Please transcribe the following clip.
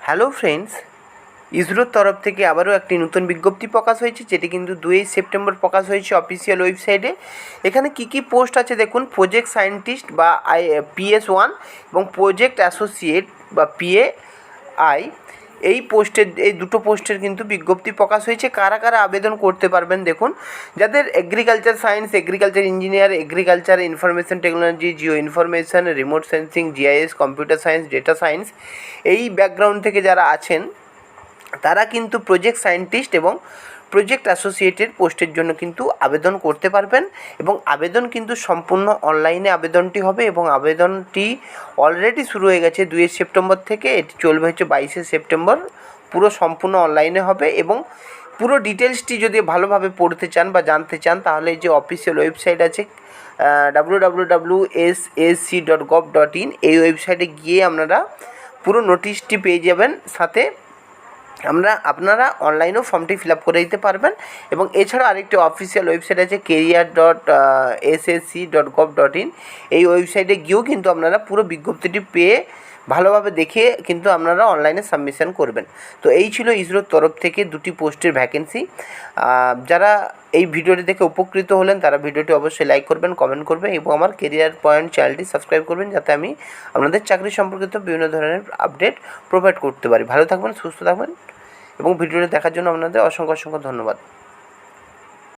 Hello friends, ইসরোর তরফ থেকে আবারও একটি নতুন বিজ্ঞপ্তি প্রকাশ হয়েছে, যেটি কিন্তু 2 সেপ্টেম্বর প্রকাশ হয়েছে অফিসিয়াল ওয়েবসাইটে। এখানে কি কি পোস্ট আছে দেখুন। প্রজেক্ট সায়েন্টিস্ট বা PS1 এবং প্রজেক্ট অ্যাসোসিয়েট বা PAI, এই দুটো পোস্টের কিন্তু বিজ্ঞপ্তি প্রকাশ হয়েছে। কারা কারা আবেদন করতে পারবেন দেখুন। যাদের agriculture science, agriculture engineer, agriculture information technology, Jio information, remote sensing, GIS, computer science, data science, এই ব্যাকগ্রাউন্ড থেকে যারা আছেন তারা কিন্তু প্রজেক্ট সায়েন্টিস্ট এবং প্রজেক্ট অ্যাসোসিয়েটের পোস্টের জন্য কিন্তু আবেদন করতে পারবেন। এবং আবেদন কিন্তু সম্পূর্ণ অনলাইনে আবেদনটি হবে এবং আবেদনটি অলরেডি শুরু হয়ে গেছে 2 সেপ্টেম্বর থেকে। এটি চলবে হচ্ছে 22 সেপ্টেম্বর। পুরো সম্পূর্ণ অনলাইনে হবে এবং পুরো ডিটেলসটি যদি ভালোভাবে পড়তে চান বা জানতে চান, তাহলে এই যে অফিসিয়াল ওয়েবসাইট আছে www.sasc.gov.in, এই ওয়েবসাইটে গিয়ে আপনারা পুরো নোটিশটি পেয়ে যাবেন। সাথে আপনারা অনলাইনেও ফর্মটি ফিল আপ করে দিতে পারবেন। এবং এছাড়াও আরেকটি অফিসিয়াল ওয়েবসাইট আছে career.ssc.gov.in, এই ওয়েবসাইটে গিয়েও কিন্তু আপনারা পুরো বিজ্ঞপ্তিটি পেয়ে ভালোভাবে দেখে কিন্তু আপনারা অনলাইনে সাবমিশন করবেন। তো এই ছিল ইসরোর তরফ থেকে দুটি পোস্টের ভ্যাকেন্সি। যারা এই ভিডিওটি দেখে উপকৃত হলেন তারা ভিডিওটি অবশ্যই লাইক করবেন, কমেন্ট করবেন এবং আমার কেরিয়ার পয়েন্ট চ্যানেলটি সাবস্ক্রাইব করবেন, যাতে আমি আপনাদের চাকরি সম্পর্কিত বিভিন্ন ধরনের আপডেট প্রোভাইড করতে পারি। ভালো থাকবেন, সুস্থ থাকবেন এবং ভিডিওটি দেখার জন্য আপনাদের অসংখ্য ধন্যবাদ।